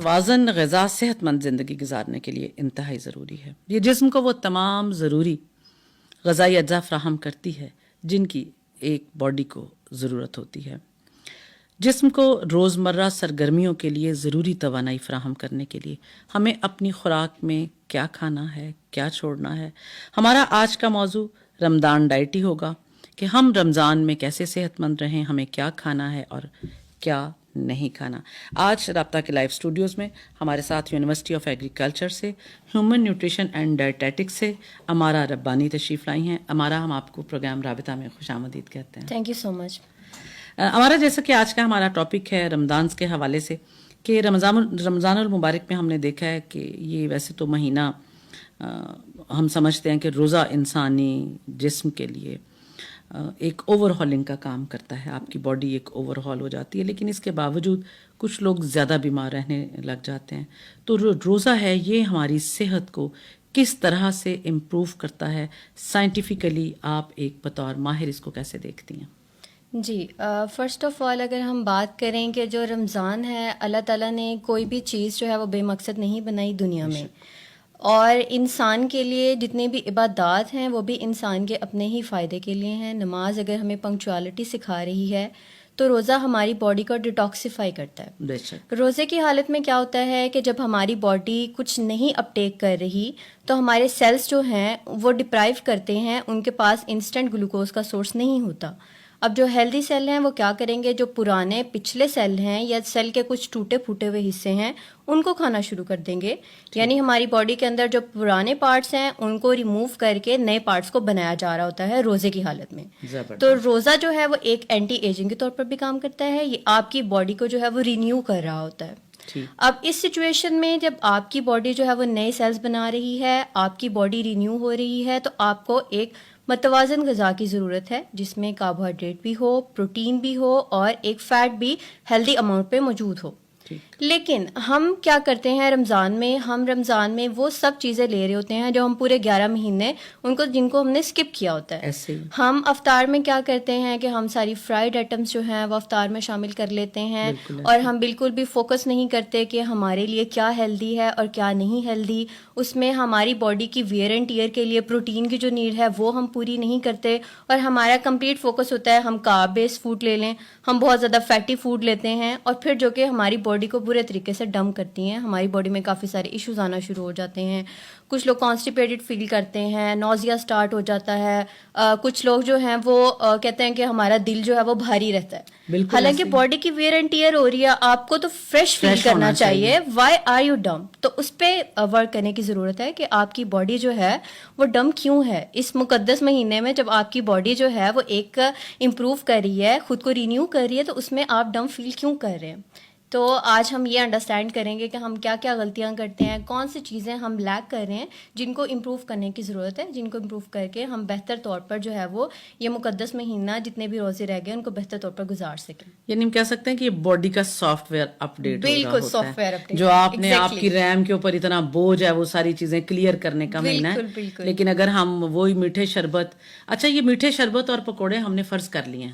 متوازن غذا صحت مند زندگی گزارنے کے لیے انتہائی ضروری ہے. یہ جسم کو وہ تمام ضروری غذائی اجزاء فراہم کرتی ہے جن کی ایک باڈی کو ضرورت ہوتی ہے. جسم کو روزمرہ سرگرمیوں کے لیے ضروری توانائی فراہم کرنے کے لیے ہمیں اپنی خوراک میں کیا کھانا ہے، کیا چھوڑنا ہے. ہمارا آج کا موضوع رمضان ڈائٹ ہی ہوگا کہ ہم رمضان میں کیسے صحت مند رہیں، ہمیں کیا کھانا ہے اور کیا نہیں کھانا. آج رابطہ کے لائیو اسٹوڈیوز میں ہمارے ساتھ یونیورسٹی آف ایگریکلچر سے ہیومن نیوٹریشن اینڈ ڈائٹیٹکس سے امارہ ربانی تشریف لائی ہیں. امارہ، ہم آپ کو پروگرام رابطہ میں خوش آمدید کہتے ہیں. تھینک یو سو مچ. ہمارا جیسا کہ آج کا ہمارا ٹاپک ہے رمضان کے حوالے سے کہ رمضان المبارک میں ہم نے دیکھا ہے کہ یہ ویسے تو مہینہ ہم سمجھتے ہیں کہ روزہ انسانی جسم کے لیے ایک اوور ہالنگ کا کام کرتا ہے. آپ کی باڈی ایک اوور ہال ہو جاتی ہے، لیکن اس کے باوجود کچھ لوگ زیادہ بیمار رہنے لگ جاتے ہیں. تو روزہ ہے یہ ہماری صحت کو کس طرح سے امپروو کرتا ہے؟ سائنٹیفیکلی آپ ایک بطور ماہر اس کو کیسے دیکھتی ہیں؟ جی، فرسٹ آف آل اگر ہم بات کریں کہ جو رمضان ہے، اللہ تعالیٰ نے کوئی بھی چیز جو ہے وہ بے مقصد نہیں بنائی دنیا میں، اور انسان کے لیے جتنے بھی عبادات ہیں وہ بھی انسان کے اپنے ہی فائدے کے لیے ہیں. نماز اگر ہمیں پنکچوالٹی سکھا رہی ہے تو روزہ ہماری باڈی کو ڈیٹاکسیفائی کرتا ہے. بے شک. روزے کی حالت میں کیا ہوتا ہے کہ جب ہماری باڈی کچھ نہیں اپٹیک کر رہی تو ہمارے سیلز جو ہیں وہ ڈپرائیو کرتے ہیں، ان کے پاس انسٹنٹ گلوکوز کا سورس نہیں ہوتا. اب جو ہیلدی سیل ہیں وہ کیا کریں گے، جو پرانے پچھلے سیل ہیں یا سیل کے کچھ ٹوٹے پھوٹے ہوئے حصے ہیں ان کو کھانا شروع کر دیں گے. یعنی ہماری باڈی کے اندر جو پرانے پارٹس ہیں ان کو ریموو کر کے نئے پارٹس کو بنایا جا رہا ہوتا ہے روزے کی حالت میں. تو روزہ جو ہے وہ ایک اینٹی ایجنگ کے طور پر بھی کام کرتا ہے. یہ آپ کی باڈی کو جو ہے وہ رینیو کر رہا ہوتا ہے. اب اس سچویشن میں جب آپ کی باڈی جو ہے وہ نئے سیلز بنا رہی ہے، آپ کی باڈی رینیو ہو رہی ہے، تو آپ کو ایک متوازن غذا کی ضرورت ہے جس میں کاربوہائیڈریٹ بھی ہو، پروٹین بھی ہو اور ایک فیٹ بھی ہیلدی اماؤنٹ پہ موجود ہو. لیکن ہم کیا کرتے ہیں رمضان میں، ہم رمضان میں وہ سب چیزیں لے رہے ہوتے ہیں جو ہم پورے 11 مہینے جن کو ہم نے اسکپ کیا ہوتا ہے. ہم افطار میں کیا کرتے ہیں کہ ہم ساری فرائیڈ آئٹمس جو ہیں وہ افطار میں شامل کر لیتے ہیں، اور ہم بالکل بھی فوکس نہیں کرتے کہ ہمارے لیے کیا ہیلدی ہے اور کیا نہیں ہیلدی. اس میں ہماری باڈی کی ویئر اینڈ ٹیئر کے لیے پروٹین کی جو نیڈ ہے وہ ہم پوری نہیں کرتے، اور ہمارا کمپلیٹ فوکس ہوتا ہے ہم کارب بیس فوڈ لے لیں، ہم بہت زیادہ فیٹی فوڈ لیتے ہیں، اور پھر جو کہ ہماری باڈی کو برے طریقے سے ڈمپ کرتی ہیں. ہماری باڈی میں کافی سارے ایشوز آنا شروع ہو جاتے ہیں. کچھ لوگ کانسٹیپیٹڈ فیل کرتے ہیں، نوزیا سٹارٹ ہو جاتا ہے. کچھ لوگ جو ہیں وہ کہتے ہیں کہ ہمارا دل جو ہے وہ بھاری رہتا ہے. حالانکہ باڈی کی ویئر اینڈ ٹیئر ہو رہی ہے، آپ کو تو فریش فیل کرنا چاہیے. Why are you dump? تو اس پہ ورک کرنے کی ضرورت ہے کہ آپ کی باڈی جو ہے وہ ڈمپ کیوں ہے. اس مقدس مہینے میں جب آپ کی باڈی جو ہے وہ ایک امپروو کر رہی ہے، خود کو رینیو کر رہی ہے، تو اس میں آپ ڈمپ فیل کیوں کر رہے ہیں. تو آج ہم یہ انڈرسٹینڈ کریں گے کہ ہم کیا کیا غلطیاں کرتے ہیں، کون سی چیزیں ہم لیک کر رہے ہیں جن کو امپروو کرنے کی ضرورت ہے، جن کو امپروو کر کے ہم بہتر طور پر جو ہے وہ یہ مقدس مہینہ جتنے بھی روزے رہ گئے ان کو بہتر طور پر گزار سکیں. یعنی ہم کہہ سکتے ہیں کہ یہ باڈی کا سافٹ ویئر اپڈیٹ بالکل سافٹ ویئر اپڈیٹ، جو آپ نے آپ کی ریم کے اوپر اتنا بوجھ ہے وہ ساری چیزیں کلیئر کرنے کا مہینہ ہے. لیکن اگر ہم وہی میٹھے شربت، اچھا یہ میٹھے شربت اور پکوڑے ہم نے فرض کر لیے ہیں.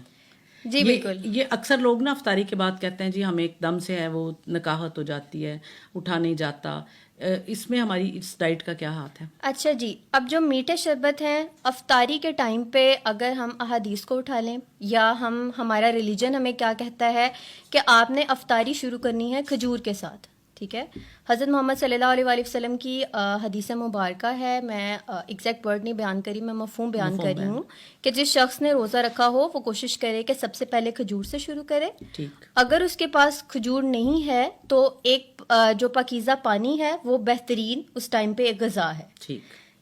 جی بالکل. یہ اکثر لوگ نا افطاری کے بعد کہتے ہیں جی ہم ایک دم سے ہے وہ نکاہت ہو جاتی ہے، اٹھا نہیں جاتا. اس میں ہماری اس ڈائٹ کا کیا ہاتھ ہے؟ اچھا جی، اب جو میٹھے شربت ہیں افطاری کے ٹائم پہ اگر ہم احادیث کو اٹھا لیں یا ہمارا ریلیجن ہمیں کیا کہتا ہے کہ آپ نے افطاری شروع کرنی ہے کھجور کے ساتھ. ٹھیک ہے، حضرت محمد صلی اللہ علیہ وآلہ وسلم کی حدیث مبارکہ ہے، میں ایگزیکٹ ورڈ نہیں بیان کری، میں مفہوم بیان کر رہی ہوں کہ جس شخص نے روزہ رکھا ہو وہ کوشش کرے کہ سب سے پہلے کھجور سے شروع کرے. اگر اس کے پاس کھجور نہیں ہے تو ایک جو پاکیزہ پانی ہے وہ بہترین اس ٹائم پہ ایک غذا ہے.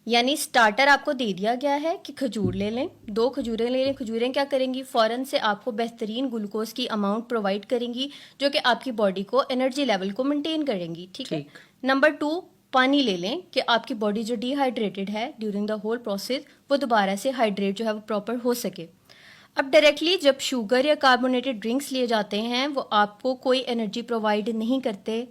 یعنی سٹارٹر آپ کو دے دیا گیا ہے کہ کھجور لے لیں، 2 کھجوریں لے لیں. کھجوریں کیا کریں گی، فوراً سے آپ کو بہترین گلوکوز کی اماؤنٹ پرووائڈ کریں گی جو کہ آپ کی باڈی کو انرجی لیول کو مینٹین کریں گی. ٹھیک ہے. نمبر 2، پانی لے لیں کہ آپ کی باڈی جو ڈی ہائیڈریٹڈ ہے ڈیورنگ دا ہول پروسیس وہ دوبارہ سے ہائیڈریٹ جو ہے وہ پراپر ہو سکے. اب ڈائریکٹلی جب شوگر یا کاربونیٹڈ ڈرنکس لیے جاتے ہیں وہ آپ کو کوئی انرجی پرووائڈ نہیں کرتے.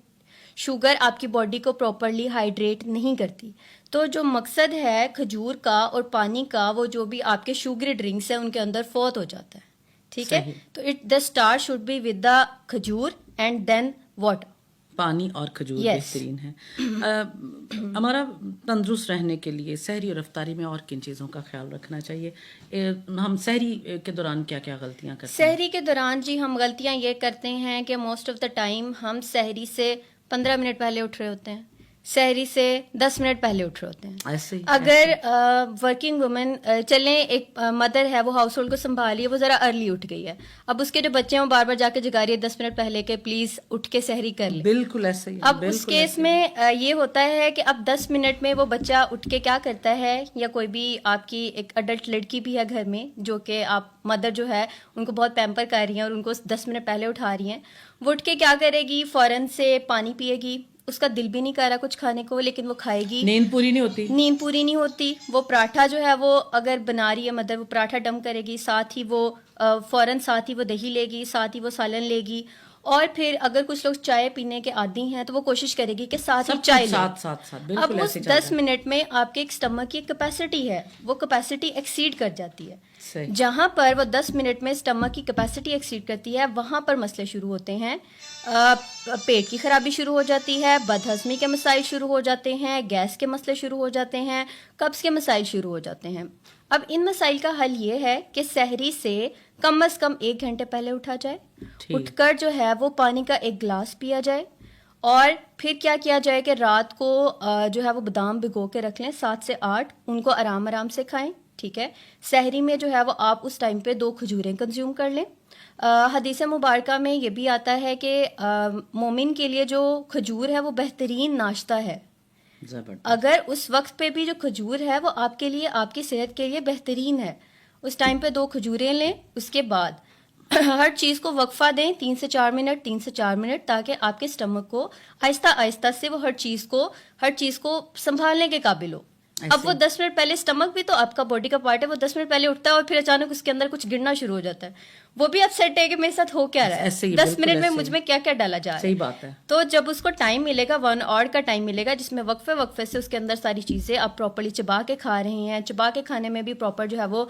شوگر آپ کی باڈی کو پراپرلی ہائیڈریٹ نہیں کرتی. تو جو مقصد ہے کھجور کا اور پانی کا، وہ جو بھی آپ کے شوگری ڈرنکس ہیں ان کے اندر فوت ہو جاتا ہے. ٹھیک ہے. تو the start should be with the khajoor and then water. پانی اور کھجور بہترین ہے. ہمارا تندرست رہنے کے لیے سحری اور افطاری میں اور کن چیزوں کا خیال رکھنا چاہیے؟ ہم سحری کے دوران کیا کیا غلطیاں کرتے ہیں؟ سحری کے دوران جی ہم غلطیاں یہ کرتے ہیں کہ موسٹ آف دا ٹائم ہم سحری سے 15 منٹ پہلے اٹھ رہے ہوتے ہیں, سحری سے 10 منٹ پہلے اٹھ رہے ہوتے ہیں. ایسے اگر ورکنگ وومن چلیں, ایک مدر ہے وہ ہاؤس ہولڈ کو سنبھالی ہے, وہ ذرا ارلی اٹھ گئی ہے, اب اس کے جو بچے ہیں وہ بار بار جا کے جگا رہی ہے 10 منٹ پہلے کہ پلیز اٹھ کے سحری کر لیں. بالکل ایسے ہی. اب اس کیس میں یہ ہوتا ہے کہ اب 10 منٹ میں وہ بچہ اٹھ کے کیا کرتا ہے, یا کوئی بھی آپ کی ایک اڈلٹ لڑکی بھی ہے گھر میں جو کہ آپ مدر جو ہے ان کو بہت پیمپر کر رہی ہیں اور ان کو 10 منٹ پہلے اٹھا رہی ہیں, وہ اٹھ کے کیا کرے گی, فوراً سے پانی پیے گی. اس کا دل بھی نہیں کر رہا کچھ کھانے کو, لیکن وہ کھائے گی. نیند پوری نہیں ہوتی. وہ پراٹھا جو ہے وہ اگر بنا رہی ہے مدر, وہ پراٹھا ڈم کرے گی, ساتھ ہی وہ فوراً ساتھ ہی وہ دہی لے گی, ساتھ ہی وہ سالن لے گی. اور پھر اگر کچھ لوگ چائے پینے کے عادی ہیں تو وہ کوشش کرے گی کہ ساتھ ہی چائے لیں. اب اس 10 منٹ میں آپ کے ایک اسٹمک کی کیپیسٹی ہے, وہ کیپیسٹی ایکسیڈ کر جاتی ہے. جہاں پر وہ 10 منٹ میں اسٹمک کی کیپیسٹی ایکسیڈ کرتی ہے, وہاں پر مسئلے شروع ہوتے ہیں. پیٹ کی خرابی شروع ہو جاتی ہے, بد ہضمی کے مسائل شروع ہو جاتے ہیں, گیس کے مسئلے شروع ہو جاتے ہیں, قبض کے مسائل شروع ہو جاتے ہیں. اب ان مسائل کا حل یہ ہے کہ سحری سے کم از کم 1 گھنٹے پہلے اٹھا جائے, اٹھ کر جو ہے وہ پانی کا 1 گلاس پیا جائے, اور پھر کیا کیا جائے کہ رات کو جو ہے وہ بادام بھگو کے رکھ لیں 7 سے 8, ان کو آرام آرام سے کھائیں. ٹھیک ہے, سحری میں جو ہے وہ آپ اس ٹائم پہ 2 کھجوریں کنزیوم کر لیں. حدیث مبارکہ میں یہ بھی آتا ہے کہ مومن کے لیے جو کھجور ہے وہ بہترین ناشتہ ہے. اگر اس وقت پہ بھی جو کھجور ہے وہ آپ کے لیے, آپ کی صحت کے لیے بہترین ہے. اس ٹائم پہ 2 کھجوریں لیں, اس کے بعد ہر چیز کو وقفہ دیں 3 سے 4 منٹ, تاکہ آپ کے اسٹمک کو آہستہ آہستہ سے وہ ہر چیز کو سنبھالنے کے قابل ہو. اب وہ 10 منٹ پہلے اسٹمک بھی تو آپ کا باڈی کا پارٹ ہے, وہ 10 منٹ پہلے اٹھتا ہے اور پھر اچانک اس کے اندر کچھ گرنا شروع ہو جاتا ہے, وہ بھی اپ سیٹ ہے کہ میرے ساتھ ہو کیا رہا ہے, 10 منٹ میں مجھ میں کیا کیا ڈالا جا رہا ہے. صحیح بات ہے. تو جب اس کو ٹائم ملے گا 1 آور کا ٹائم ملے گا جس میں وقفے سے اس کے اندر ساری چیزیں آپ پراپرلی چبا کے کھا رہے ہیں. چبا کے کھانے میں بھی پراپر جو ہے وہ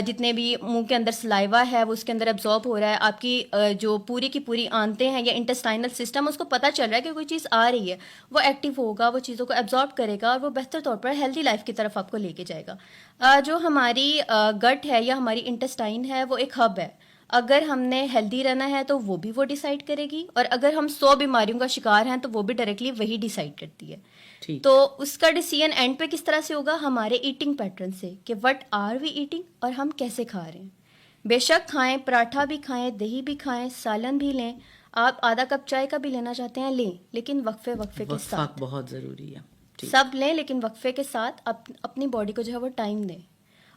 جتنے بھی منہ کے اندر سلائیوا ہے وہ اس کے اندر ایبزارب ہو رہا ہے. آپ کی جو پوری کی پوری آنتیں ہیں یا انٹسٹائنل سسٹم, اس کو پتہ چل رہا ہے کہ کوئی چیز آ رہی ہے, وہ ایکٹیو ہوگا, وہ چیزوں کو ایبزارب کرے گا اور وہ بہتر طور پر ہیلدی لائف کی طرف آپ کو لے کے جائے گا. جو ہماری گٹ ہے یا ہماری انٹسٹائن ہے وہ ایک ہب ہے. اگر ہم نے ہیلدی رہنا ہے تو وہ بھی وہ ڈیسائیڈ کرے گی, اور اگر ہم 100 بیماریوں کا شکار ہیں تو وہ بھی ڈائریکٹلی وہی ڈیسائیڈ کرتی ہے. تو اس کا ڈیسیژن اینڈ پہ کس طرح سے ہوگا, ہمارے ایٹنگ پیٹرن سے, کہ وٹ آر وی ایٹنگ اور ہم کیسے کھا رہے ہیں. بے شک کھائیں, پراٹھا بھی کھائیں, دہی بھی کھائیں, سالن بھی لیں, آپ آدھا کپ چائے کا بھی لینا چاہتے ہیں لیں, لیکن وقفے کے ساتھ بہت ضروری ہے. سب لیں لیکن وقفے کے ساتھ اپنی باڈی کو جو ہے وہ ٹائم دیں.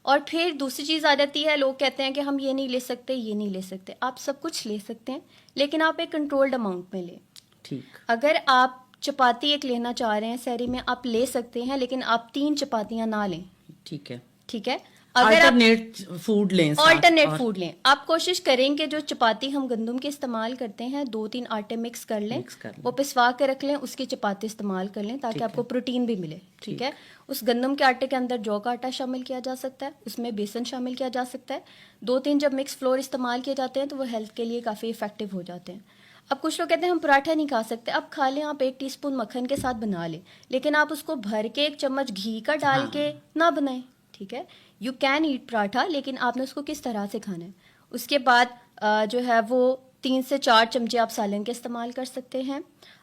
اور پھر دوسری چیز آ جاتی ہے, لوگ کہتے ہیں کہ ہم یہ نہیں لے سکتے. آپ سب کچھ لے سکتے ہیں, لیکن آپ ایک کنٹرولڈ اماؤنٹ میں لیں. ٹھیک. اگر آپ چپاتی ایک لینا چاہ رہے ہیں سحری میں, آپ لے سکتے ہیں, لیکن آپ 3 چپاتیاں نہ لیں. ٹھیک ہے. اگر آلٹرنیٹ فوڈ لیں, آپ کوشش کریں کہ جو چپاتی ہم گندم کے استعمال کرتے ہیں 2-3 آٹے مکس کر لیں, وہ پسوا کے رکھ لیں, اس کی چپاتی استعمال کر لیں تاکہ آپ کو پروٹین بھی ملے. ٹھیک ہے. اس گندم کے آٹے کے اندر جو کا آٹا شامل کیا جا سکتا ہے, اس میں بیسن شامل کیا جا سکتا ہے. 2-3 جب مکس فلور استعمال کیے جاتے ہیں تو وہ ہیلتھ کے لیے کافی افیکٹو ہو جاتے ہیں. اب کچھ لوگ کہتے ہیں ہم پراٹھا نہیں کھا سکتے, اب کھا لیں, آپ 1 ٹی اسپون مکھن کے ساتھ بنا لیں, لیکن آپ اس کو بھر کے 1 چمچ گھی کا ڈال کے نہ بنائیں. ٹھیک ہے. یو کین ایٹ پراٹھا, لیکن آپ نے اس کو کس طرح سے کھانا ہے. اس کے بعد جو ہے وہ 3 سے 4 چمچے آپ سالن کے استعمال کر سکتے ہیں.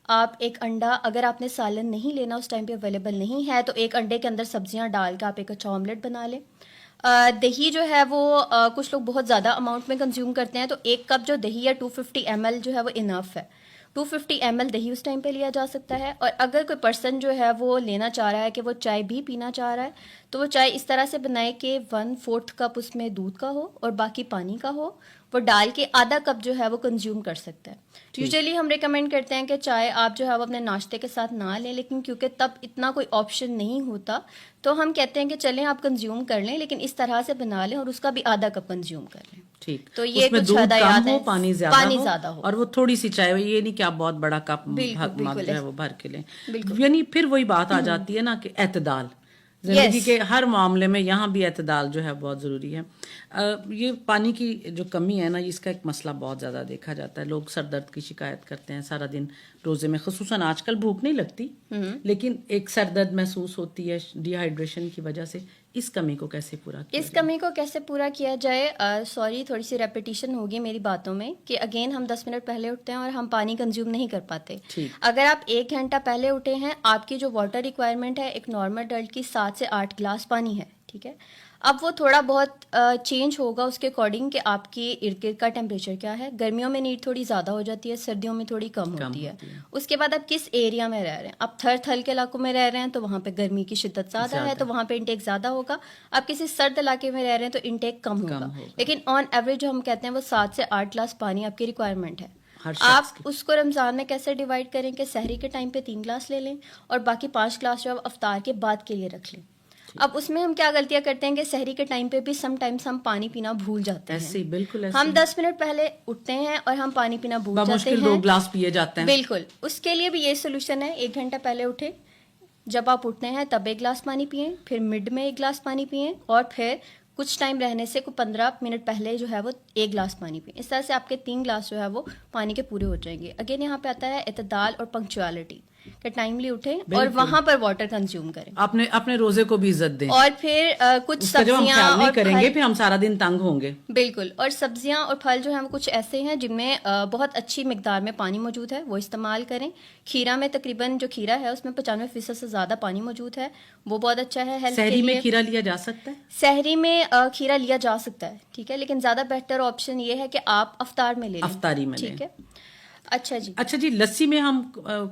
آپ 1 انڈا, اگر آپ نے سالن نہیں لینا اس ٹائم پہ اویلیبل نہیں ہے, تو 1 انڈے کے اندر سبزیاں ڈال کے آپ ایک اچھا آملیٹ بنا لیں. دہی جو ہے وہ کچھ لوگ بہت زیادہ اماؤنٹ میں کنزیوم کرتے ہیں, تو 1 کپ جو دہی ہے 250 ml جو ہے وہ انف ہے. 250 ml دہی اس ٹائم پہ لیا جا سکتا ہے. اور اگر کوئی پرسن جو ہے وہ لینا چاہ رہا ہے کہ وہ چائے بھی پینا چاہ رہا ہے, تو وہ چائے اس طرح سے بنائے کہ 1/4 کپ اس میں دودھ کا ہو اور باقی پانی کا ہو, وہ ڈال کے آدھا کپ جو ہے وہ کنزیوم کر سکتا ہے. یوزلی ہم ریکمینڈ کرتے ہیں کہ چائے آپ جو ہے وہ اپنے ناشتے کے ساتھ نہ لیں, لیکن کیونکہ تب اتنا کوئی آپشن نہیں ہوتا تو ہم کہتے ہیں کہ چلیں آپ کنزیوم کر لیں, لیکن اس طرح سے بنا لیں اور اس کا بھی آدھا کپ کنزیوم کر لیں. ٹھیک. تو یہ کچھ ہدایات ہیں. پانی زیادہ ہو اور وہ تھوڑی سی چائے, یہ نہیں کہ آپ بہت بڑا کپ جو ہے وہ بھر کے لیں. یعنی پھر وہی بات آ جاتی ہے نا کہ اعتدال, زندگی کے ہر معاملے میں یہاں بھی اعتدال جو ہے بہت ضروری ہے. یہ پانی کی جو کمی ہے نا، اس کا ایک مسئلہ بہت زیادہ دیکھا جاتا ہے. لوگ سر درد کی شکایت کرتے ہیں سارا دن روزے میں، خصوصاً آج کل بھوک نہیں لگتی لیکن ایک سر درد محسوس ہوتی ہے ڈی ہائیڈریشن کی وجہ سے. اس کمی کو کیسے پورا کیا اس کمی کو کیسے پورا کیا جائے؟ سوری، تھوڑی سی ریپیٹیشن ہوگی میری باتوں میں کہ اگین ہم 10 منٹ پہلے اٹھتے ہیں اور ہم پانی کنزیوم نہیں کر پاتے. اگر آپ 1 گھنٹہ پہلے اٹھے ہیں، آپ کی جو واٹر ریکوائرمنٹ ہے ایک نارمل اڈلٹ کی 7 سے 8 گلاس پانی ہے، ٹھیک ہے. اب وہ تھوڑا بہت چینج ہوگا اس کے اکارڈنگ کہ آپ کے ارد گرد کا ٹیمپریچر کیا ہے. گرمیوں میں نیڈ تھوڑی زیادہ ہو جاتی ہے، سردیوں میں تھوڑی کم ہوتی ہے. اس کے بعد آپ کس ایریا میں رہ رہے ہیں. آپ تھل کے علاقوں میں رہ رہے ہیں تو وہاں پہ گرمی کی شدت زیادہ ہے تو وہاں پہ انٹیک زیادہ ہوگا. آپ کسی سرد علاقے میں رہ رہے ہیں تو انٹیک کم ہوگا. لیکن آن ایوریج جو ہم کہتے ہیں وہ 7 سے 8 گلاس پانی آپ کی ریکوائرمنٹ ہے. آپ اس کو رمضان میں کیسے ڈیوائڈ کریں کہ سحری کے ٹائم پہ 3 گلاس لے لیں اور باقی 5 گلاس جو آپ افطار کے بعد کے لیے رکھ لیں. اب اس میں ہم کیا غلطیاں کرتے ہیں کہ سحری کے ٹائم پہ بھی سم ٹائمس ہم پانی پینا بھول جاتے ہیں. بالکل ہم 10 منٹ پہلے اٹھتے ہیں اور ہم پانی پینا بھول جاتے ہیں، 2 گلاس پیے جاتے ہیں. بالکل. اس کے لیے بھی یہ سولوشن ہے، 1 گھنٹہ پہلے اٹھے، جب آپ اٹھتے ہیں تب 1 گلاس پانی پئیں، پھر مڈ میں 1 گلاس پانی پئیں اور پھر کچھ ٹائم رہنے سے 15 منٹ پہلے جو ہے وہ 1 گلاس پانی پئیں. اس طرح سے آپ کے 3 گلاس جو ہے وہ پانی کے پورے ہو جائیں گے. اگین یہاں پہ آتا ہے اعتدال اور پنکچوالٹی کہ ٹائملی اٹھیں اور وہاں پر واٹر کنزیوم کریں. اپنے روزے کو بھی عزت دیں. اور پھر کچھ سبزیاں نہیں کریں گے پھر ہم سارا دن تنگ ہوں گے. بالکل. اور سبزیاں اور پھل جو ہیں وہ کچھ ایسے ہیں جن میں بہت اچھی مقدار میں پانی موجود ہے، وہ استعمال کریں. کھیرا میں تقریباً جو کھیرا ہے اس میں 95% سے زیادہ پانی موجود ہے، وہ بہت اچھا ہے ہیلتھ کے لیے. سحری میں کھیرا لیا جا سکتا ہے؟ سحری میں کھیرا لیا جا سکتا ہے، ٹھیک ہے، لیکن زیادہ بہتر آپشن یہ ہے کہ آپ افطار میں لے لیں. افطاری میں ٹھیک ہے. اچھا جی، لسی میں ہم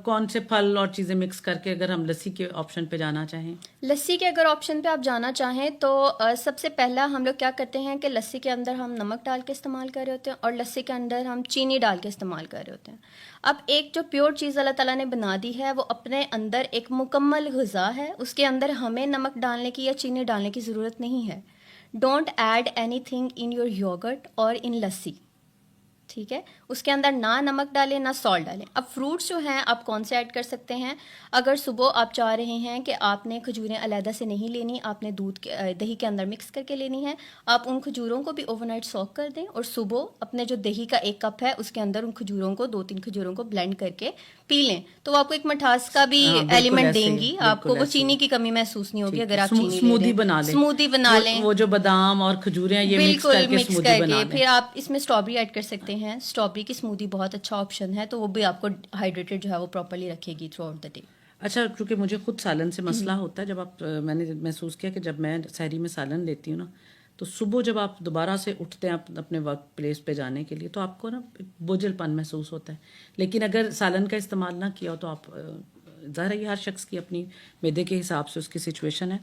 کون سے پھل اور چیزیں مکس کر کے اگر ہم لسی کے آپشن پہ جانا چاہیں؟ لسی کے اگر آپشن پہ آپ جانا چاہیں تو سب سے پہلا ہم لوگ کیا کرتے ہیں کہ لسی کے اندر ہم نمک ڈال کے استعمال کر رہے ہوتے ہیں اور لسی کے اندر ہم چینی ڈال کے استعمال کر رہے ہوتے ہیں. اب ایک جو پیور چیز اللہ تعالیٰ نے بنا دی ہے وہ اپنے اندر ایک مکمل غذا ہے، اس کے اندر ہمیں نمک ڈالنے کی یا چینی ڈالنے کی ضرورت نہیں ہے. Don't add anything in your yogurt اور ان لسی، ٹھیک ہے. اس کے اندر نہ نمک ڈالیں نہ سالٹ ڈالیں. اب فروٹس جو ہیں آپ کون سے ایڈ کر سکتے ہیں؟ اگر صبح آپ چاہ رہے ہیں کہ آپ نے کھجوریں علیحدہ سے نہیں لینی، آپ نے دہی کے اندر مکس کر کے لینی ہے، آپ ان کھجوروں کو بھی اوور نائٹ سوک کر دیں اور صبح اپنے جو دہی کا 1 کپ ہے اس کے اندر ان کھجوروں کو 2-3 کھجوروں کو بلینڈ کر کے پی لیں تو وہ آپ کو ایک مٹھاس کا بھی ایلیمنٹ دیں گی. آپ کو وہ چینی کی کمی محسوس نہیں ہوگی اگر آپ چینی سموتھی بنا لیں. وہ جو بادام اور کھجوریں یہ بالکل مکس کر کے پھر آپ اس میں اسٹرابری ایڈ کر سکتے ہیں. اسٹرابری کی اسموتھی بہت اچھا آپشن ہے تو وہ بھی آپ کو ہائیڈریٹڈ جو ہے وہ پراپرلی رکھے گی تھرو آؤٹ دا ڈے. اچھا، کیونکہ مجھے خود سالن سے مسئلہ ہوتا ہے. جب میں نے محسوس کیا کہ جب میں سحری میں سالن لیتی ہوں نا تو صبح جب آپ دوبارہ سے اٹھتے ہیں اپنے ورک پلیس پہ جانے کے لیے تو آپ کو نا بوجھل پن محسوس ہوتا ہے. لیکن اگر سالن کا استعمال نہ کیا ہو تو آپ ظاہر ہے یہ ہر شخص کی اپنی معدے کے حساب سے اس کی سچویشن ہے،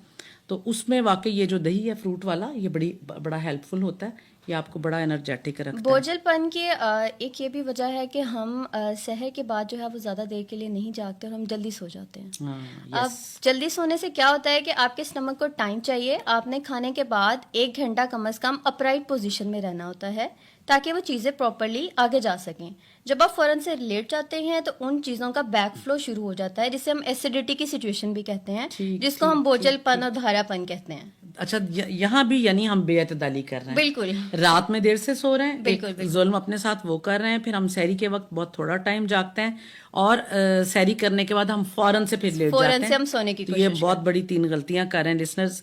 تو اس میں واقعی یہ جو دہی ہے فروٹ والا یہ بڑا ہیلپ فل ہوتا ہے. یہ آپ کو بڑا انرجیٹک رکھتا ہے. بوجھل پن کی ایک یہ بھی وجہ ہے کہ ہم سحر کے بعد جو ہے وہ زیادہ دیر کے لیے نہیں جاگتے اور ہم جلدی سو جاتے ہیں. اب جلدی سونے سے کیا ہوتا ہے کہ آپ کے اسٹمک کو ٹائم چاہیے. آپ نے کھانے کے بعد 1 گھنٹہ کم از کم اپرائٹ پوزیشن میں رہنا ہوتا ہے تاکہ وہ چیزیں پراپرلی آگے جا سکیں. جب آپ فوراً سے لیٹ جاتے ہیں تو ان چیزوں کا بیک فلو شروع ہو جاتا ہے جسے ہم ایسیڈیٹی کی سچویشن بھی کہتے ہیں، جس کو ہم بوجھل پن اور دھارا پن کہتے ہیں. اچھا، یہاں بھی یعنی ہم بے اعتدالی کر رہے ہیں. بالکل. رات میں دیر سے سو رہے ہیں، بالکل ظلم اپنے ساتھ وہ کر رہے ہیں، پھر ہم سحری کے وقت بہت تھوڑا ٹائم جاگتے ہیں اور سحری کرنے کے بعد ہم فوراً سے پھر لیٹ جاتے ہیں. ہم سونے کی یہ بہت بڑی 3 غلطیاں کر رہے ہیں لسنرز.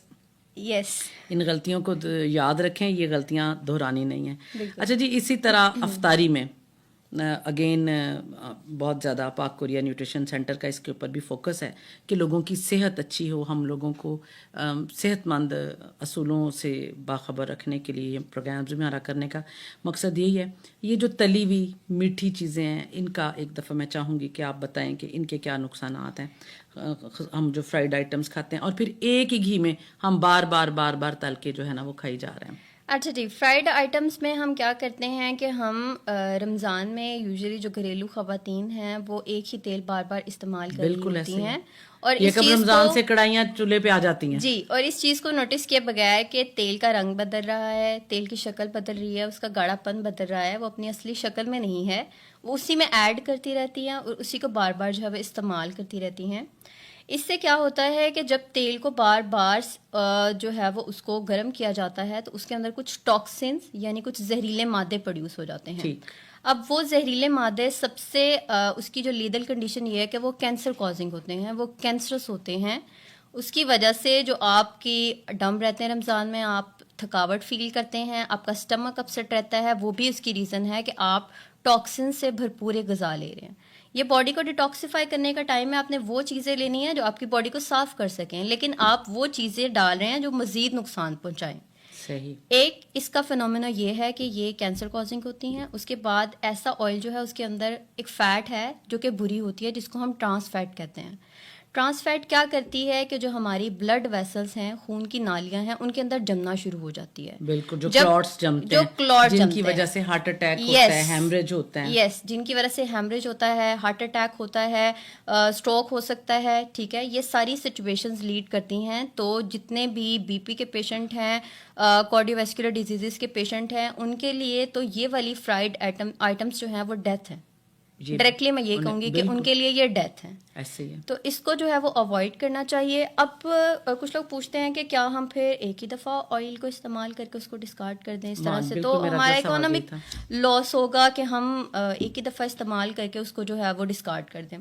یس، ان غلطیوں کو یاد رکھیں، یہ غلطیاں دہرانی نہیں ہیں. اچھا جی، اسی طرح افطاری میں اگین بہت زیادہ پاک کوریا نیوٹریشن سینٹر کا اس کے اوپر بھی فوکس ہے کہ لوگوں کی صحت اچھی ہو. ہم لوگوں کو صحت مند اصولوں سے باخبر رکھنے کے لیے پروگرامز میں ہمارا کرنے کا مقصد یہی ہے. یہ جو تلی ہوئی میٹھی چیزیں ہیں ان کا ایک دفعہ میں چاہوں گی کہ آپ بتائیں کہ ان کے کیا نقصانات ہیں. ہم جو فرائیڈ آئٹمس کھاتے ہیں اور پھر ایک ہی گھی میں ہم بار بار تل کے جو ہے نا وہ کھائی جا رہے ہیں. اچھا جی، فرائیڈ آئٹمس میں ہم کیا کرتے ہیں کہ ہم رمضان میں یوزلی جو گھریلو خواتین ہیں وہ ایک ہی تیل بار بار استعمال کر رہی ہوتی ہیں اور یہ کب رمضان سے کڑھائیاں چولہے پہ آ جاتی ہیں. جی، اور اس چیز کو نوٹس کیے بغیر کہ تیل کا رنگ بدل رہا ہے، تیل کی شکل بدل رہی ہے، اس کا گاڑھا پن بدل رہا ہے، وہ اپنی اصلی شکل میں نہیں ہے، وہ اسی میں ایڈ کرتی رہتی ہیں اور اسی کو بار بار جو ہے وہ استعمال کرتی رہتی ہیں. اس سے کیا ہوتا ہے کہ جب تیل کو بار بار جو ہے وہ اس کو گرم کیا جاتا ہے تو اس کے اندر کچھ ٹاکسنز یعنی کچھ زہریلے مادے پروڈیوس ہو جاتے ہیں. اب وہ زہریلے مادے سب سے اس کی جو لیدل کنڈیشن یہ ہے کہ وہ کینسر کازنگ ہوتے ہیں, وہ کینسرس ہوتے ہیں. اس کی وجہ سے جو آپ کی ڈم رہتے ہیں رمضان میں, آپ تھکاوٹ فیل کرتے ہیں, آپ کا اسٹمک اپسیٹ رہتا ہے, وہ بھی اس کی ریزن ہے کہ آپ ٹاکسن سے بھرپور غذا لے رہے ہیں. یہ باڈی کو ڈیٹاکسیفائی کرنے کا ٹائم ہے, آپ نے وہ چیزیں لینی ہیں جو آپ کی باڈی کو صاف کر سکیں, لیکن آپ وہ چیزیں ڈال رہے ہیں جو مزید نقصان پہنچائیں. صحیح. ایک اس کا فنومینا یہ ہے کہ یہ کینسر کازنگ ہوتی ہیں. اس کے بعد ایسا آئل جو ہے اس کے اندر ایک فیٹ ہے جو کہ بری ہوتی ہے, جس کو ہم ٹرانس فیٹ کہتے ہیں. ٹرانس فیٹ کیا کرتی ہے کہ جو ہماری بلڈ ویسلز ہیں, خون کی نالیاں ہیں, ان کے اندر جمنا شروع ہو جاتی ہے. بالکل, جو کلاٹس جمتے ہیں, جن کی وجہ سے ہارٹ اٹیک ہوتا ہے, ہیمریج ہوتا ہے. یس, جن کی وجہ سے ہیمریج ہوتا ہے, ہارٹ اٹیک ہوتا ہے, اسٹروک ہو سکتا ہے. ٹھیک ہے, یہ ساری سچویشنز لیڈ کرتی ہیں. تو جتنے بھی بی پی کے پیشنٹ ہیں, کارڈیو ویسکولر ڈیزیزز کے پیشنٹ ہیں, ان کے لیے تو یہ والی فرائیڈ آئٹمس جو ہیں وہ ڈیتھ ہے. ڈائریکٹلی میں یہ کہوں گی کہ ان کے لیے یہ ڈیتھ ہے. ایسے ہی ہے. تو اس کو جو ہے وہ اوائڈ کرنا چاہیے. اب کچھ لوگ پوچھتے ہیں کہ کیا ہم پھر ایک ہی دفعہ آئل کو استعمال کر کے اس کو ڈسکارڈ کر دیں اس طرح سے, تو ہمارا اکنامک لاس ہوگا کہ ہم ایک ہی دفعہ استعمال کر کے اس کو جو ہے وہ ڈسکارڈ کر دیں.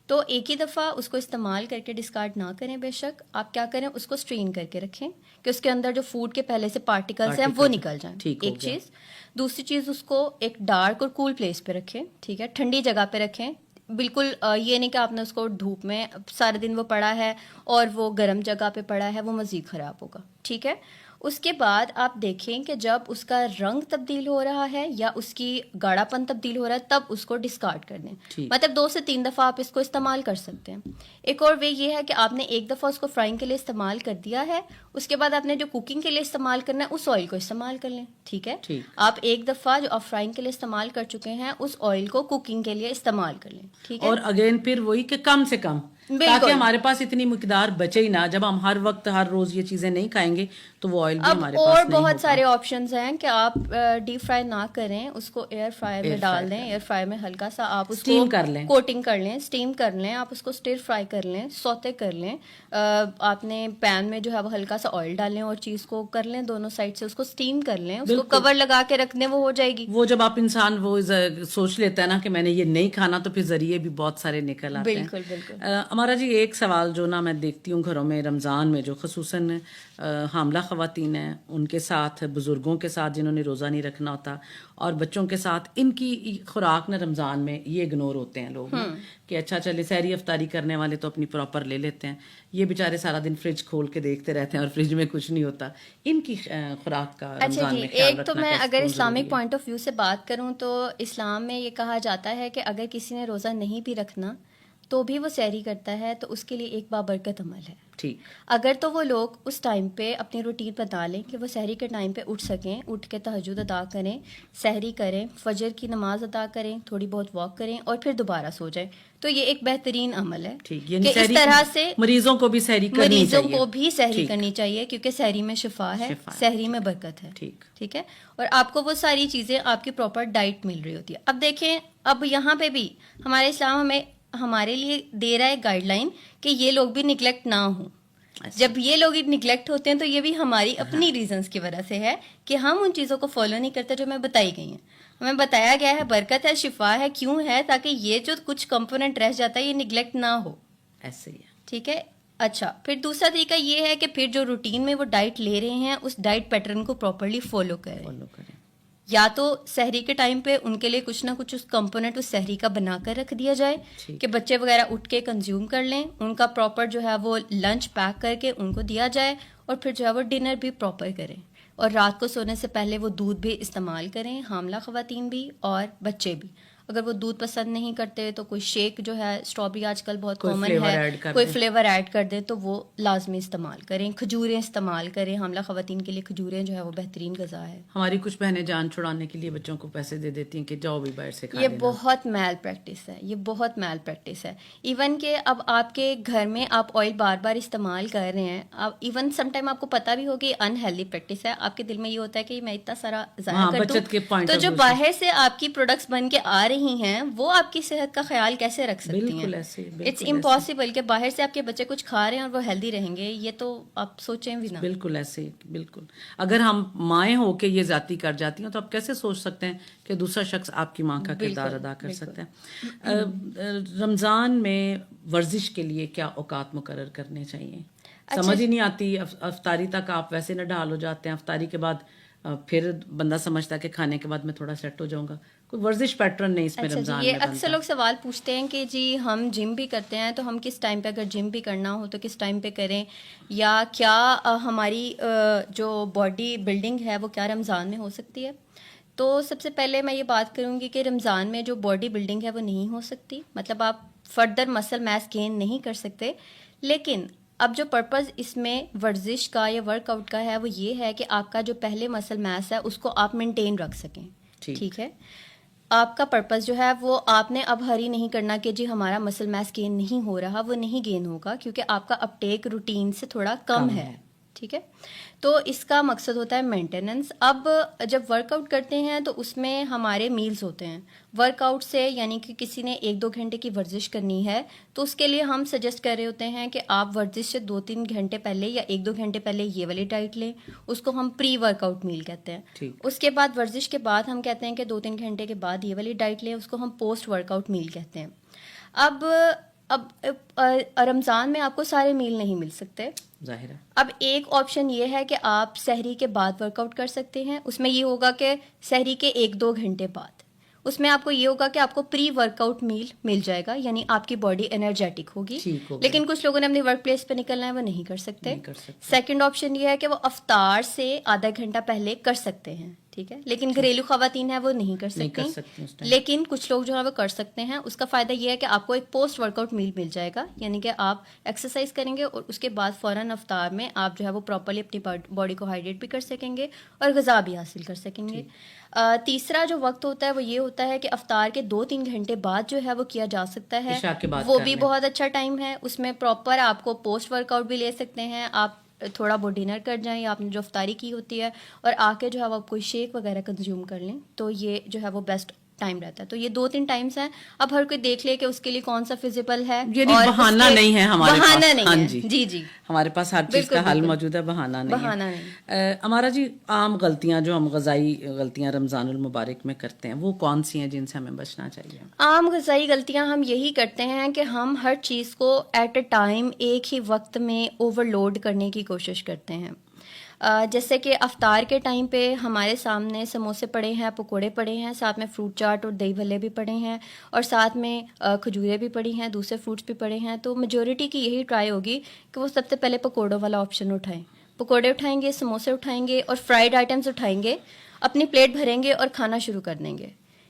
تو ایک ہی دفعہ اس کو استعمال کر کے ڈسکارڈ نہ کریں. بے شک آپ کیا کریں, اس کو اسٹرین کر کے رکھیں کہ اس کے اندر جو فوڈ کے پہلے سے پارٹیکلس ہیں وہ نکل جائیں. ایک چیز. دوسری چیز, اس کو ایک ڈارک اور کول پلیس پہ رکھیں. ٹھیک ہے, ٹھنڈی جگہ پہ رکھیں. بالکل یہ نہیں کہ آپ نے اس کو دھوپ میں سارے دن وہ پڑا ہے اور وہ گرم جگہ پہ پڑا ہے, وہ مزید خراب ہوگا. ٹھیک ہے. اس کے بعد آپ دیکھیں کہ جب اس کا رنگ تبدیل ہو رہا ہے یا اس کی گاڑھا پن تبدیل ہو رہا ہے, تب اس کو ڈسکارڈ کر دیں. مطلب 2 سے 3 دفعہ آپ اس کو استعمال کر سکتے ہیں. ایک اور وے یہ ہے کہ آپ نے ایک دفعہ اس کو فرائنگ کے لیے استعمال کر دیا ہے, اس کے بعد آپ نے جو کوکنگ کے لیے استعمال کرنا ہے اس آئل کو استعمال کر لیں. ٹھیک ہے, آپ ایک دفعہ جو آپ فرائنگ کے لیے استعمال کر چکے ہیں اس آئل کو کوکنگ کے لیے استعمال کر لیں. ٹھیک ہے, اور اگین پھر وہی کہ کم سے کم, تاکہ ہمارے پاس اتنی مقدار بچے ہی نہ. جب ہم ہر وقت ہر روز یہ چیزیں نہیں کھائیں گے تو وہ آئل بھی ہمارے پاس نہیں ہوگا. اور بہت سارے آپشنز ہیں کہ آپ ڈیپ فرائی نہ کریں, اس کو ایئر فرائر میں ڈال دیں. ایئر فرائر میں ہلکا سا آپ اس کو کوٹنگ کر لیں, اسٹیم کر لیں, آپ اس کو اسٹر فرائی کر لیں, سوتے کر لیں. آپ نے پین میں جو ہے وہ ہلکا سا آئل ڈالیں اور چیز کو کر لیں, دونوں سائڈ سے اس کو اسٹیم کر لیں, اس کو کور لگا کے رکھ دیں, وہ ہو جائے گی. وہ جب آپ انسان وہ سوچ لیتا ہے نا کہ میں نے یہ نہیں کھانا, تو پھر ذریعے بھی بہت سارے نکل آتے ہیں. بالکل بالکل. ہمارا جی ایک سوال جو نا میں دیکھتی ہوں گھروں میں رمضان میں, جو خصوصاً حاملہ خواتین ہیں, ان کے ساتھ, بزرگوں کے ساتھ جنہوں نے روزہ نہیں رکھنا ہوتا, اور بچوں کے ساتھ, ان کی خوراک نا رمضان میں یہ اگنور ہوتے ہیں لوگ کہ اچھا چلے سحری افطاری کرنے والے تو اپنی پراپر لے لیتے ہیں. یہ بیچارے سارا دن فریج کھول کے دیکھتے رہتے ہیں اور فریج میں کچھ نہیں ہوتا. ان کی خوراک کا رمضان میں خیال رکھنا. ایک تو میں اگر اسلامک پوائنٹ آف ویو سے بات کروں تو اسلام میں یہ کہا جاتا ہے کہ اگر کسی نے روزہ نہیں بھی رکھنا تو بھی وہ سحری کرتا ہے تو اس کے لیے ایک بابرکت عمل ہے. ٹھیک. اگر تو وہ لوگ اس ٹائم پہ اپنی روٹین بتا لیں کہ وہ سحری کے ٹائم پہ اٹھ سکیں, اٹھ کے تہجد ادا کریں, سحری کریں, فجر کی نماز ادا کریں, تھوڑی بہت واک کریں اور پھر دوبارہ سو جائیں, تو یہ ایک بہترین عمل ہے. کہ اس طرح سے مریضوں کو بھی سحری کرنی چاہیے. مریضوں کو بھی سحری کرنی چاہیے کیونکہ سحری میں شفا ہے, سحری میں برکت ہے. ٹھیک ہے, اور آپ کو وہ ساری چیزیں آپ کی پراپر ڈائٹ مل رہی ہوتی ہے. اب دیکھیں, اب یہاں پہ بھی ہمارے اسلام ہمارے لیے دے رہا ہے گائیڈ لائن کہ یہ لوگ بھی نگلیکٹ نہ ہوں. جب یہ لوگ نگلیکٹ ہوتے ہیں تو یہ بھی ہماری اپنی ریزنز کی وجہ سے ہے کہ ہم ان چیزوں کو فالو نہیں کرتے جو ہمیں بتائی گئی ہیں. ہمیں بتایا گیا ہے برکت ہے, شفا ہے, کیوں ہے, تاکہ یہ جو کچھ کمپوننٹ رہ جاتا ہے یہ نگلیکٹ نہ ہو. ایسے ہی ہے. ٹھیک ہے. اچھا, پھر دوسرا طریقہ یہ ہے کہ پھر جو روٹین میں وہ ڈائٹ لے رہے ہیں اس ڈائٹ پیٹرن کو پراپرلی فالو کریں. یا تو سحری کے ٹائم پہ ان کے لیے کچھ نہ کچھ اس کمپوننٹ اس سحری کا بنا کر رکھ دیا جائے کہ بچے وغیرہ اٹھ کے کنزیوم کر لیں, ان کا پراپر جو ہے وہ لنچ پیک کر کے ان کو دیا جائے, اور پھر جو ہے وہ ڈنر بھی پراپر کریں, اور رات کو سونے سے پہلے وہ دودھ بھی استعمال کریں, حاملہ خواتین بھی اور بچے بھی. اگر وہ دودھ پسند نہیں کرتے تو کوئی شیک جو ہے, اسٹرابری آج کل بہت کامن ہے, کوئی فلیور ایڈ کر دیں تو وہ لازمی استعمال کریں. کھجوریں استعمال کریں, حاملہ خواتین کے لیے کھجوریں جو ہے وہ بہترین غذا ہے. ہماری کچھ بہنیں جان چھڑانے کے لیے بچوں کو پیسے دے دیتی ہیں کہ جاؤ بھی باہر سے کھا لینا. یہ بہت میل پریکٹس ہے, یہ بہت میل پریکٹس ہے. ایون کہ اب آپ کے گھر میں آپ آئل بار بار استعمال کر رہے ہیں, ایون سم ٹائم آپ کو پتا بھی ہو کہ انہیلدی پریکٹس ہے, آپ کے دل میں یہ ہوتا ہے کہ میں اتنا سارا ضائع کر دوں, تو جو باہر سے آپ کی پروڈکٹس بن کے آ رہی رہی ہیں وہ آپ کی صحت کا خیال کیسے رکھ سکتی ہیں؟ بالکل ایسے، اٹس امپاسبل کہ باہر سے آپ کے بچے کچھ کھا رہے ہیں اور وہ ہیلدی رہیں گے، یہ تو آپ سوچیں بھی نا. بالکل ایسے، بالکل. اگر ہم مائیں ہو کے یہ ذاتی کر جاتی ہیں تو آپ کیسے سوچ سکتے ہیں کہ دوسرا شخص آپ کی ماں کا کردار ادا کر سکتا ہے. رمضان میں ورزش کے لیے کیا اوقات مقرر کرنے چاہیے؟ سمجھ ہی نہیں آتی، افطاری تک آپ ویسے نہ ڈھال ہو جاتے ہیں، افطاری کے بعد پھر بندہ سمجھتا ہے کہ کھانے کے بعد میں تھوڑا سیٹ ہو جاؤں گا. کوئی ورزش پیٹرن نہیں اس میں رمضان میں یہ بنتا. اکثر لوگ سوال پوچھتے ہیں کہ جی ہم جم بھی کرتے ہیں تو ہم کس ٹائم پہ، اگر جم بھی کرنا ہو تو کس ٹائم پہ کریں، یا کیا ہماری جو باڈی بلڈنگ ہے وہ کیا رمضان میں ہو سکتی ہے؟ تو سب سے پہلے میں یہ بات کروں گی کہ رمضان میں جو باڈی بلڈنگ ہے وہ نہیں ہو سکتی، مطلب آپ فردر مسل میس گین نہیں کر سکتے. لیکن اب جو پرپز اس میں ورزش کا یا ورک آؤٹ کا ہے وہ یہ ہے کہ آپ کا جو پہلے مسل میس ہے اس کو آپ مینٹین رکھ سکیں. ٹھیک ہے، آپ کا پرپز جو ہے وہ آپ نے اب ہری نہیں کرنا کہ جی ہمارا مسل میس گین نہیں ہو رہا، وہ نہیں گین ہوگا کیونکہ آپ کا اپٹیک روٹین سے تھوڑا کم ہے. ٹھیک ہے، تو اس کا مقصد ہوتا ہے مینٹیننس. اب جب ورک آؤٹ کرتے ہیں تو اس میں ہمارے میلز ہوتے ہیں. ورک آؤٹ سے یعنی کہ کسی نے 1-2 گھنٹے کی ورزش کرنی ہے تو اس کے لیے ہم سجیسٹ کر رہے ہوتے ہیں کہ آپ ورزش سے 2-3 گھنٹے پہلے یا 1-2 گھنٹے پہلے یہ والی ڈائٹ لیں، اس کو ہم پری ورک آؤٹ میل کہتے ہیں. اس کے بعد ورزش کے بعد ہم کہتے ہیں کہ 2-3 گھنٹے کے بعد یہ والی ڈائٹ لیں، اس کو ہم پوسٹ ورک آؤٹ میل کہتے ہیں. اب رمضان میں آپ کو سارے میل نہیں مل سکتے ظاہر ہے. اب ایک آپشن یہ ہے کہ آپ سحری کے بعد ورک آؤٹ کر سکتے ہیں. اس میں یہ ہوگا کہ سحری کے 1-2 گھنٹے بعد اس میں آپ کو یہ ہوگا کہ آپ کو پری ورک آؤٹ میل مل جائے گا، یعنی آپ کی باڈی انرجیٹک ہوگی. لیکن کچھ لوگوں نے اپنی ورک پلیس پہ نکلنا ہے، وہ نہیں کر سکتے. سیکنڈ آپشن یہ ہے کہ وہ افطار سے آدھا گھنٹہ پہلے کر سکتے ہیں. ٹھیک ہے، لیکن گھریلو خواتین ہیں وہ نہیں کر سکتی. لیکن کچھ لوگ جو ہے وہ کر سکتے ہیں. اس کا فائدہ یہ ہے کہ آپ کو ایک پوسٹ ورک آؤٹ میل مل جائے گا، یعنی کہ آپ ایکسرسائز کریں گے اور اس کے بعد فوراً افطار میں آپ جو ہے وہ پراپرلی اپنی باڈی کو ہائیڈریٹ بھی کر سکیں گے اور غذا بھی حاصل کر سکیں گے. تیسرا جو وقت ہوتا ہے وہ یہ ہوتا ہے کہ افطار کے 2-3 گھنٹے بعد جو ہے وہ کیا جا سکتا ہے، وہ بھی بہت اچھا ٹائم ہے. اس میں پراپر آپ کو پوسٹ ورک آؤٹ بھی لے سکتے ہیں. آپ تھوڑا بہت ڈنر کر جائیں یا آپ نے جو افطاری کی ہوتی ہے اور آ کے جو ہے وہ کوئی شیک وغیرہ کنزیوم کر لیں تو یہ جو ہے وہ بیسٹ ٹائم رہتا ہے. تو یہ 2-3 ٹائمز ہیں. اب ہر کوئی دیکھ لے کہ اس کے لیے کون سا فیزیبل ہے. یعنی بہانہ نہیں ہے ہمارے پاس. بہانہ نہیں ہے. جی جی، ہمارے پاس ہر چیز کا حل موجود ہے، بہانہ نہیں ہے. ہمارا جی عام غلطیاں جو ہم غذائی غلطیاں رمضان المبارک میں کرتے ہیں وہ کون سی ہیں جن سے ہمیں بچنا چاہیے؟ عام غذائی غلطیاں ہم یہی کرتے ہیں کہ ہم ہر چیز کو ایٹ اے ٹائم ایک ہی وقت میں اوور لوڈ کرنے کی کوشش کرتے ہیں. جیسے کہ افطار کے ٹائم پہ ہمارے سامنے سموسے پڑے ہیں، پکوڑے پڑے ہیں، ساتھ میں فروٹ چاٹ اور دہی بھلے بھی پڑے ہیں اور ساتھ میں کھجوریں بھی پڑی ہیں، دوسرے فروٹس بھی پڑے ہیں. تو میجورٹی کی یہی ٹرائی ہوگی کہ وہ سب سے پہلے پکوڑوں والا آپشن اٹھائیں. پکوڑے اٹھائیں گے، سموسے اٹھائیں گے اور فرائیڈ آئٹمس اٹھائیں گے، اپنی پلیٹ بھریں گے اور کھانا شروع کر دیں گے.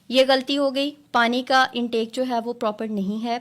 یہ غلطی ہو گئی. پانی کا انٹیک جو ہے وہ پراپر نہیں ہے.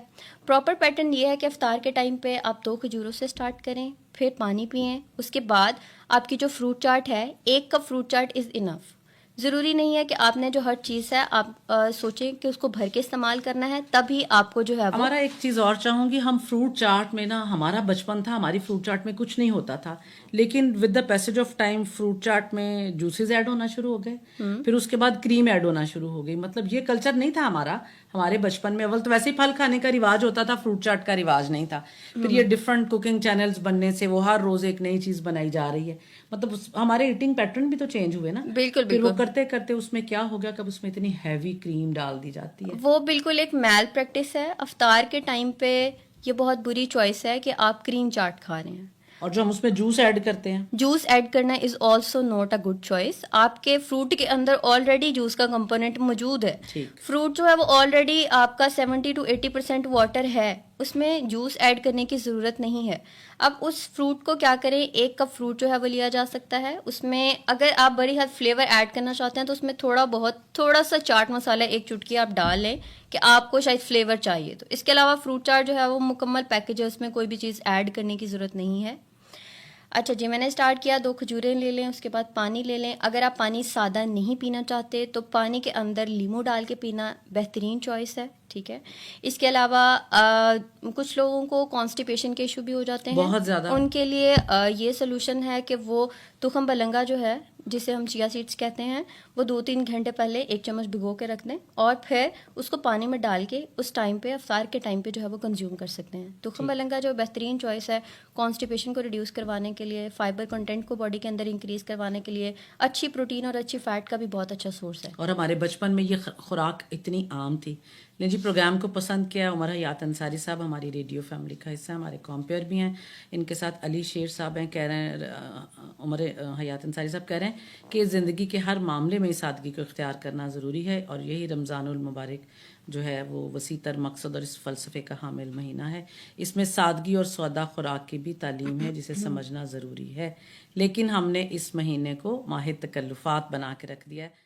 پراپر پیٹرن یہ ہے کہ افطار کے ٹائم پہ آپ 2 کھجوروں سے سٹارٹ کریں، پھر پانی پئیں. اس کے بعد آپ کی جو فروٹ چاٹ ہے 1 کپ فروٹ چاٹ از انف. ضروری نہیں ہے کہ آپ نے جو ہر چیز ہے آپ سوچیں کہ اس کو بھر کے استعمال کرنا ہے، تبھی آپ کو جو ہے ہمارا ایک چیز اور چاہوں گی، ہم فروٹ چاٹ میں نا، ہمارا بچپن تھا ہماری فروٹ چاٹ میں کچھ نہیں ہوتا تھا، لیکن with the passage of time fruit chaat میں جوسز ایڈ ہونا شروع ہو گئے، پھر اس کے بعد کریم ایڈ ہونا شروع ہو گئی. مطلب یہ کلچر نہیں تھا ہمارے بچپن میں. اول تو ویسے ہی پھل کھانے کا رواج ہوتا تھا، فروٹ چاٹ کا رواج نہیں تھا. پھر یہ ڈفرنٹ کوکنگ چینلز بننے سے وہ ہر روز ایک نئی چیز بنائی جا رہی ہے. مطلب ہمارے ایٹنگ پیٹرن بھی تو چینج ہوئے نا. بالکل پھر وہ کرتے کرتے اس میں کیا ہو گیا، کب اس میں اتنی ہیوی کریم ڈال دی جاتی ہے. وہ بالکل ایک میل پریکٹس ہے. افطار کے ٹائم پہ یہ بہت بری چوائس ہے کہ آپ کریم چاٹ کھا رہے ہیں. اور جو ہم اس میں جوس ایڈ کرتے ہیں، جوس ایڈ کرنا is also not a good choice. آپ کے فروٹ کے اندر آلریڈی جوس کا کمپوننٹ موجود ہے. فروٹ جو ہے وہ آلریڈی آپ کا 70 to 80% واٹر ہے، اس میں جوس ایڈ کرنے کی ضرورت نہیں ہے. اب اس فروٹ کو کیا کریں، 1 کپ فروٹ جو ہے وہ لیا جا سکتا ہے. اس میں اگر آپ بڑی حد فلیور ایڈ کرنا چاہتے ہیں تو اس میں تھوڑا سا چاٹ مسالہ 1 چٹکی آپ ڈال لیں کہ آپ کو شاید فلیور چاہیے. تو اس کے علاوہ فروٹ چاٹ جو ہے وہ مکمل پیکج ہے، اس میں کوئی بھی چیز ایڈ کرنے کی ضرورت نہیں ہے. اچھا جی، میں نے اسٹارٹ کیا 2 کھجوریں لے لیں، اس کے بعد پانی لے لیں. اگر آپ پانی سادہ نہیں پینا چاہتے تو پانی کے اندر لیمو ڈال کے پینا بہترین چوائس ہے. ٹھیک ہے. اس کے علاوہ کچھ لوگوں کو کانسٹیپیشن کے ایشو بھی ہو جاتے ہیں بہت زیادہ. ان کے لیے یہ سلوشن ہے کہ وہ تخم بلنگا جو ہے جسے ہم چیا سیڈس کہتے ہیں وہ 2-3 گھنٹے پہلے 1 چمچ بھگو کے رکھ دیں اور پھر اس کو پانی میں ڈال کے اس ٹائم پہ افطار کے ٹائم پہ جو ہے وہ کنزیوم کر سکتے ہیں. تخم بلنگا جو بہترین چوائس ہے کانسٹیپیشن کو ریڈیوس کروانے کے لیے, فائبر کنٹینٹ کو باڈی کے اندر انکریز کروانے کے لیے, اچھی پروٹین اور اچھی فیٹ کا بھی بہت اچھا سورس ہے. اور ہمارے بچپن میں یہ خوراک اتنی عام تھی. جی پروگرام کو پسند کیا. عمر حیات انصاری صاحب ہماری ریڈیو فیملی کا حصہ ہیں, ہمارے کمپیئر بھی ہیں. ان کے ساتھ علی شیر صاحب ہیں, کہہ رہے ہیں عمر حیات انصاری صاحب کہہ رہے ہیں کہ زندگی کے ہر معاملے میں سادگی کو اختیار کرنا ضروری ہے اور یہی رمضان المبارک جو ہے وہ وسیع تر مقصد اور اس فلسفے کا حامل مہینہ ہے. اس میں سادگی اور سودا خوراک کی بھی تعلیم ہے جسے سمجھنا ضروری ہے, لیکن ہم نے اس مہینے کو ماہ تکلفات بنا کے رکھ دیا ہے.